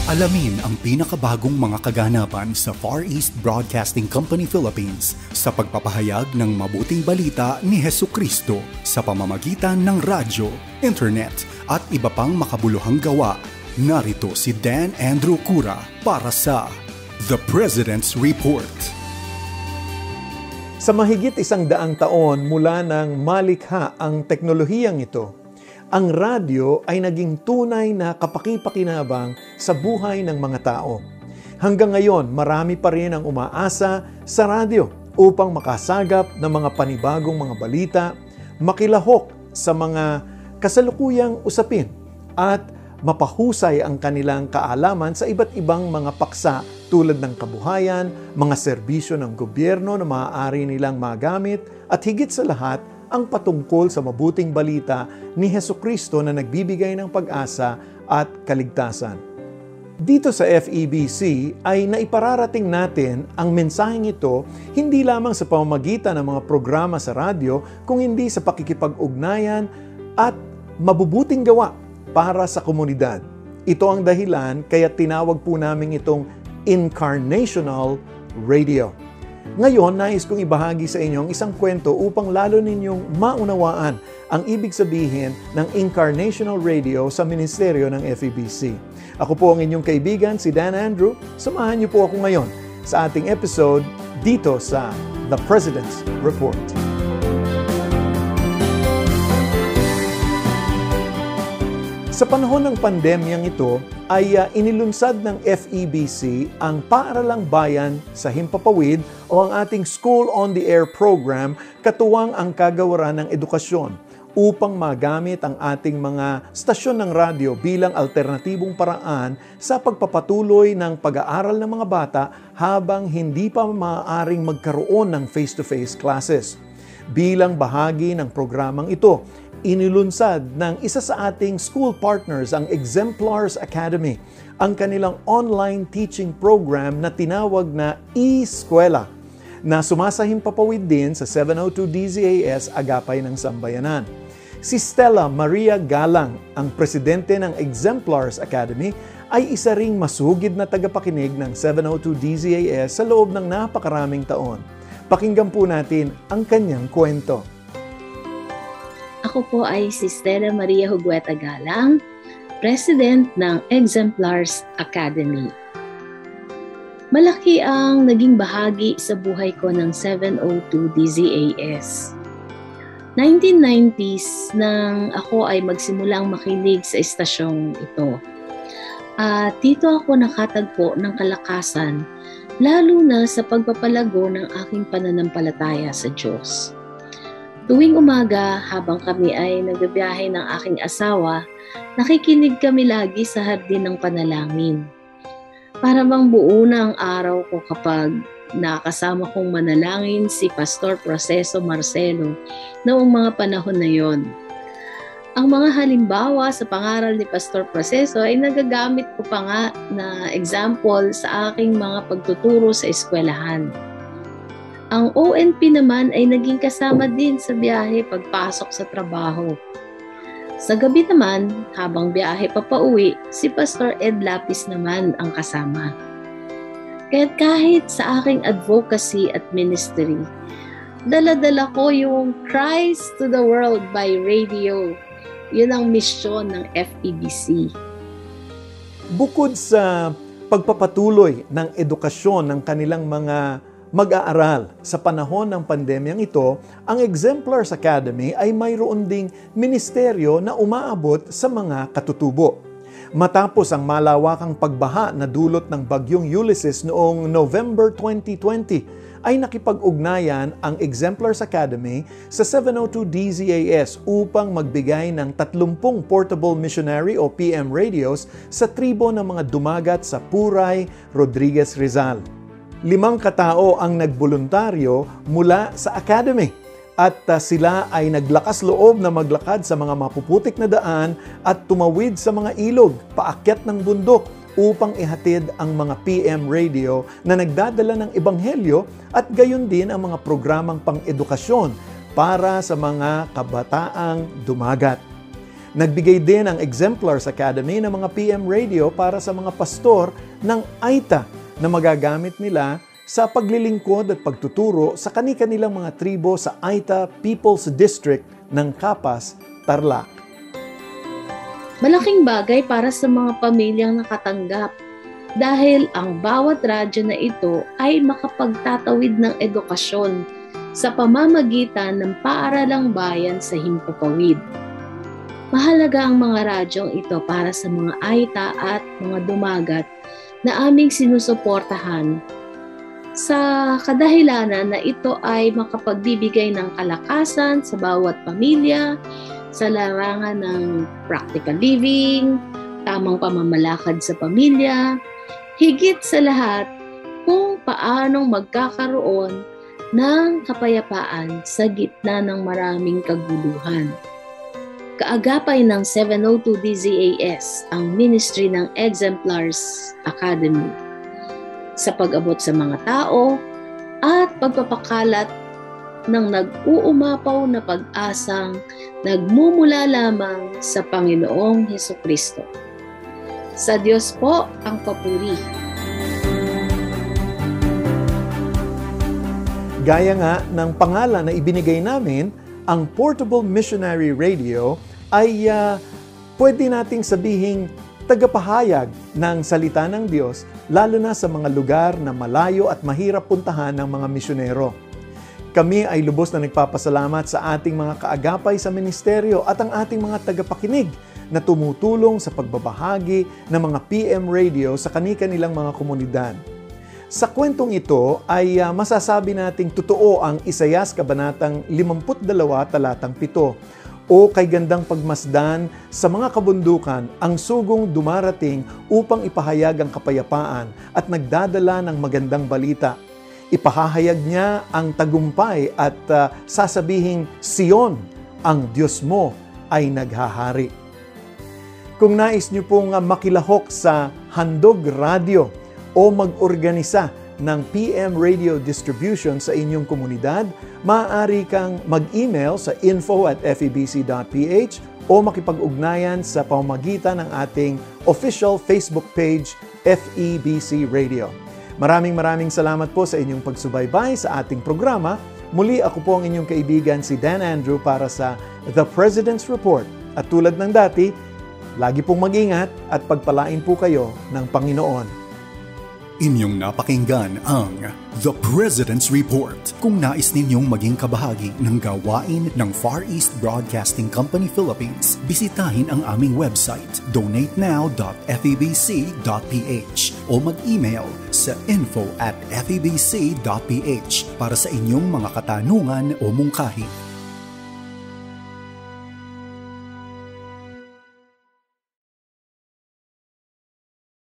Alamin ang pinakabagong mga kaganapan sa Far East Broadcasting Company Philippines sa pagpapahayag ng mabuting balita ni Hesukristo sa pamamagitan ng radyo, internet at iba pang makabuluhang gawa. Narito si Dan Andrew Cura para sa The President's Report. Sa mahigit 100 taon mula nang malikha ang teknolohiyang ito, ang radyo ay naging tunay na kapaki-pakinabang sa buhay ng mga tao. Hanggang ngayon, marami pa rin ang umaasa sa radyo upang makasagap ng mga panibagong mga balita, makilahok sa mga kasalukuyang usapin, at mapahusay ang kanilang kaalaman sa iba't ibang mga paksa tulad ng kabuhayan, mga serbisyo ng gobyerno na maaari nilang magamit, at higit sa lahat, ang patungkol sa mabuting balita ni Hesukristo na nagbibigay ng pag-asa at kaligtasan. Dito sa FEBC ay naipararating natin ang mensaheng ito hindi lamang sa pamamagitan ng mga programa sa radyo, kung hindi sa pakikipag-ugnayan at mabubuting gawa para sa komunidad. Ito ang dahilan kaya tinawag po namin itong Incarnational Radio. Ngayon, nais kong ibahagi sa inyo ang isang kwento upang lalo ninyong maunawaan ang ibig sabihin ng Incarnational Radio sa ministeryo ng FEBC. Ako po ang inyong kaibigan, si Dan Andrew. Samahan niyo po ako ngayon sa ating episode dito sa The President's Report. Sa panahon ng pandemyang ito, ay inilunsad ng FEBC ang Paaralang Bayan sa Himpapawid o ang ating School on the Air program, katuwang ang kagawaran ng edukasyon upang magamit ang ating mga stasyon ng radyo bilang alternatibong paraan sa pagpapatuloy ng pag-aaral ng mga bata habang hindi pa maaaring magkaroon ng face-to-face classes. Bilang bahagi ng programang ito, inilunsad ng isa sa ating school partners, ang Exemplars Academy, ang kanilang online teaching program na tinawag na e-Eskwela, na sumasahimpapawid din sa 702 DZAS Agapay ng Sambayanan. Si Stella Maria Galang, ang presidente ng Exemplars Academy, ay isa ring masugid na tagapakinig ng 702 DZAS sa loob ng napakaraming taon. Pakinggan po natin ang kanyang kwento. Ako po ay si Stella Maria Hugueta Galang, President ng Exemplars Academy. Malaki ang naging bahagi sa buhay ko ng 702 DZAS. 1990s nang ako ay magsimulang makinig sa istasyong ito. At dito ako nakatagpo ng kalakasan, lalo na sa pagpapalago ng aking pananampalataya sa Diyos. Tuwing umaga, habang kami ay nagbibiyahe ng aking asawa, nakikinig kami lagi sa hardin ng panalangin. Para bang buo na ang araw ko kapag nakasama kong manalangin si Pastor Proceso Marcelo noong mga panahon na yon. Ang mga halimbawa sa pangaral ni Pastor Proceso ay nagagamit ko pa nga na example sa aking mga pagtuturo sa eskwelahan. Ang ONP naman ay naging kasama din sa biyahe pagpasok sa trabaho. Sa gabi naman, habang biyahe papauwi, si Pastor Ed Lapis naman ang kasama. Kaya't kahit sa aking advocacy at ministry, dala-dala ko yung Christ to the World by Radio. Yun ang misyon ng FEBC. Bukod sa pagpapatuloy ng edukasyon ng kanilang mga mag-aaral sa panahon ng pandemyang ito, ang Exemplars Academy ay mayroon ding ministeryo na umaabot sa mga katutubo. Matapos ang malawakang pagbaha na dulot ng bagyong Ulysses noong November 2020, ay nakipag-ugnayan ang Exemplars Academy sa 702 DZAS upang magbigay ng 30 portable missionary o PM radios sa tribo ng mga dumagat sa Puray, Rodriguez, Rizal. 5 katao ang nagboluntaryo mula sa Academy at sila ay naglakas loob na maglakad sa mga mapuputik na daan at tumawid sa mga ilog, paakyat ng bundok upang ihatid ang mga PM radio na nagdadala ng ebanghelyo at gayon din ang mga programang pang-edukasyon para sa mga kabataang dumagat. Nagbigay din ang Exemplars Academy ng mga PM Radio para sa mga pastor ng AITA na magagamit nila sa paglilingkod at pagtuturo sa kani-kanilang mga tribo sa AITA People's District ng Capas, Tarlac. Malaking bagay para sa mga pamilyang nakatanggap dahil ang bawat radyo na ito ay makapagtatawid ng edukasyon sa pamamagitan ng paaralang bayan sa himpapawid. Mahalaga ang mga radyong ito para sa mga AITA at mga dumagat na aming sinusuportahan sa kadahilanan na ito ay makapagbibigay ng kalakasan sa bawat pamilya, sa larangan ng practical living, tamang pamamalakad sa pamilya, higit sa lahat kung paanong magkakaroon ng kapayapaan sa gitna ng maraming kaguluhan. Kaagapay ng 702 DZAS ang ministry ng Exemplars Academy sa pag-abot sa mga tao at pagpapakalat ng nag-uumapaw na pag-asang nagmumula lamang sa Panginoong Hesukristo. Sa Diyos po ang papuri. Gaya nga ng pangalan na ibinigay namin, ang Portable Missionary Radio ay pwede nating sabihing tagapahayag ng salita ng Diyos, lalo na sa mga lugar na malayo at mahirap puntahan ng mga misyonero. Kami ay lubos na nagpapasalamat sa ating mga kaagapay sa ministeryo at ang ating mga tagapakinig na tumutulong sa pagbabahagi ng mga PM radio sa kani-kanilang mga komunidad. Sa kwentong ito ay masasabi nating totoo ang Isayas Kabanatang 52, talatang 7, o kay gandang pagmasdan sa mga kabundukan ang sugong dumarating upang ipahayag ang kapayapaan at nagdadala ng magandang balita. Ipahahayag niya ang tagumpay at sasabihing, Sion, ang Diyos mo ay naghahari. Kung nais niyo pong makilahok sa Handog Radio o mag-organisa ng PM Radio distribution sa inyong komunidad, maaari kang mag-email sa info@febc.ph o makipag-ugnayan sa pamamagitan ng ating official Facebook page, FEBC Radio. Maraming salamat po sa inyong pagsubaybay sa ating programa. Muli ako po ang inyong kaibigan si Dan Andrew para sa The President's Report. At tulad ng dati, lagi pong mag-ingat at pagpalain po kayo ng Panginoon. Inyong napakinggan ang The President's Report. Kung nais ninyong maging kabahagi ng gawain ng Far East Broadcasting Company Philippines, bisitahin ang aming website, donatenow.febc.ph o mag-email sa info@febc.ph para sa inyong mga katanungan o mungkahi.